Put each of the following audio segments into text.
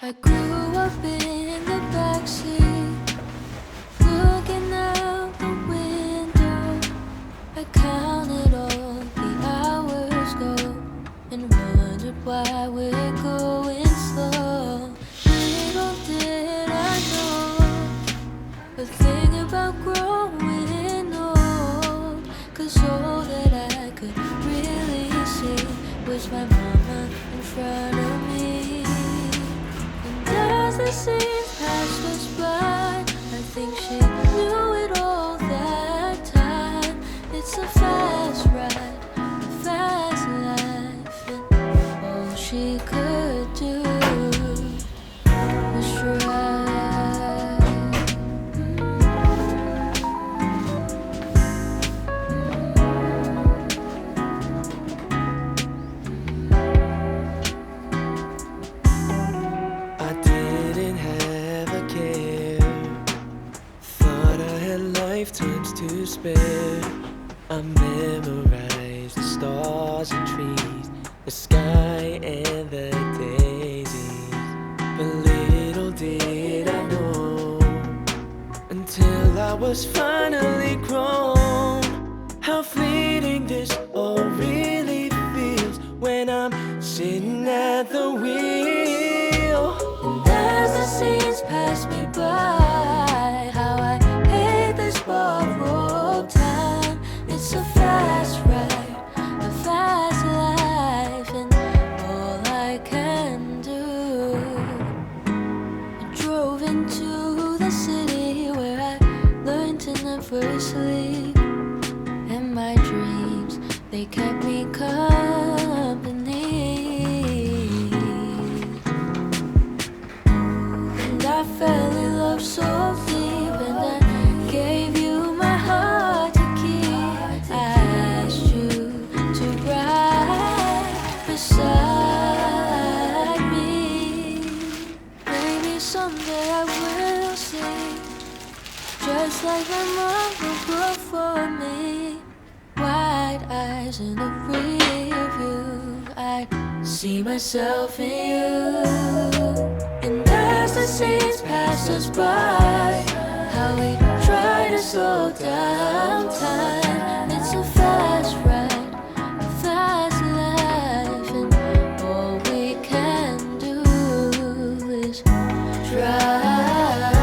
I grew up in the backseat, looking out the window. I counted all the hours go and wondered why we're going slow. Little did I know the thing about growing old, 'cause all that I could really see was my mama in front of me. As the scenes passed us by, I think she knew it all that time. It's a fast ride, a fast life, and all she could do was try. Lifetimes to spare. I memorized the stars and trees, the sky and the daisies. But little did I know, until I was finally grown, how fleeting this all really feels when I'm sitting at the wheel. And as the scenes pass me by, how I borrowed time. It's a fast ride, a fast life, and all I can do. I drove into the city where I learned to never sleep, and my dreams, they kept me company. And I fell in love so deep, and I gave you my heart to keep. I asked you to ride beside me. Maybe someday I will see, just like my mama before me. Wide eyes in the rear view, I see myself in you. And as the scenes pass us by, how we try to slow down time. It's a fast ride, a fast life, and all we can do is try.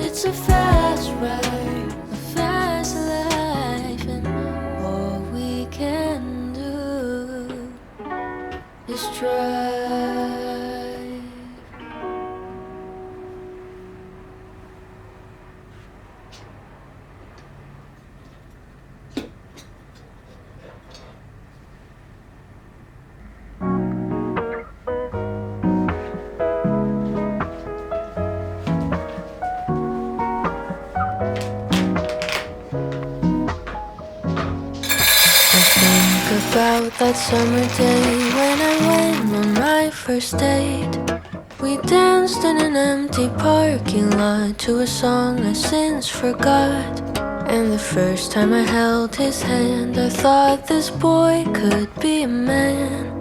It's a fast ride, a fast life, and all we can do is try. About that summer day when I went on my first date. We danced in an empty parking lot to a song I since forgot. And the first time I held his hand, I thought this boy could be a man.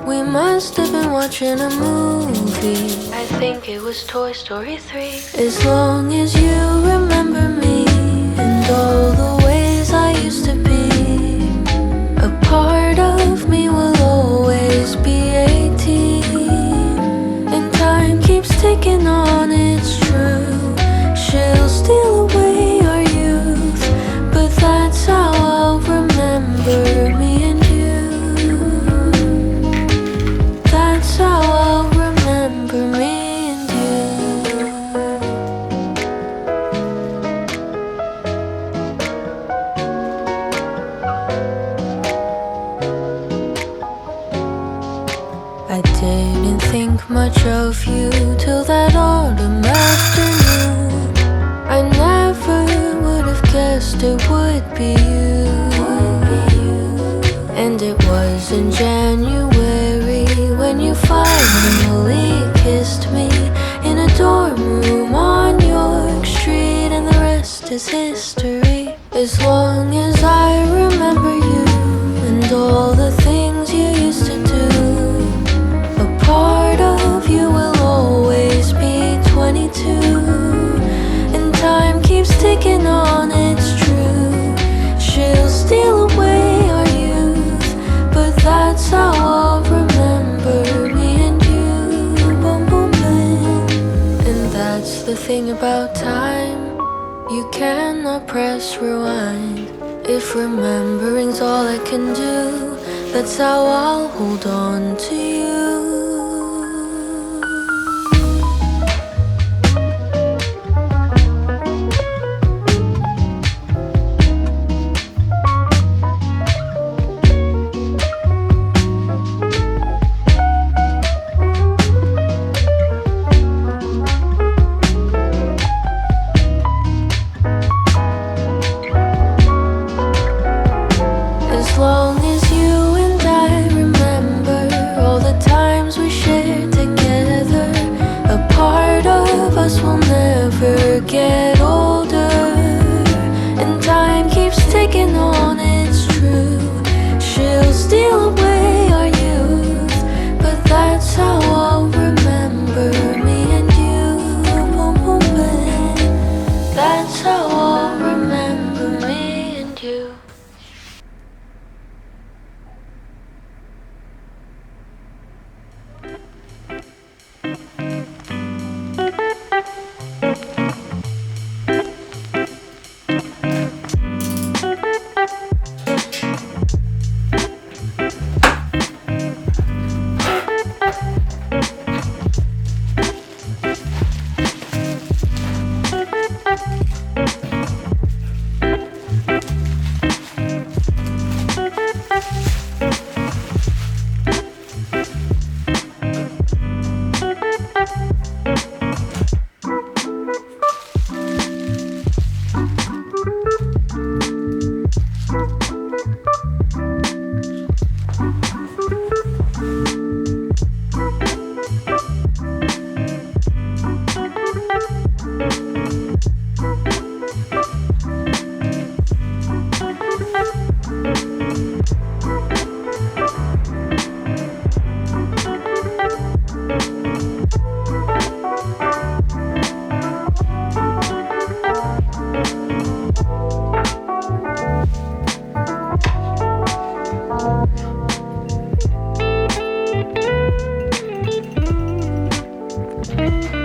We must have been watching a movie, I think it was Toy Story 3. As long as you remember me and all the ways I used to be, a part of me will always be 18. And time keeps ticking on, it's true. She'll steal away our youth, but that's how I'll remember me and you. That's how I'll remember me and you. I didn't think much of you till that autumn afternoon. I never would have guessed it would be you. And it was in January when you finally kissed me in a dorm room on York Street, and the rest is history. As long as I remember you and all the things you used to do, a part of you will the thing about time, you cannot press rewind. If remembering's all I can do, that's how I'll hold on to you. As long as you and I remember all the times we shared together, a part of us will never get older. And time keeps ticking on, it's true. She'll steal away our youth, but that's how I'll remember me and you. Boom, boom, bang. That's how I'll remember me and you. Thank you.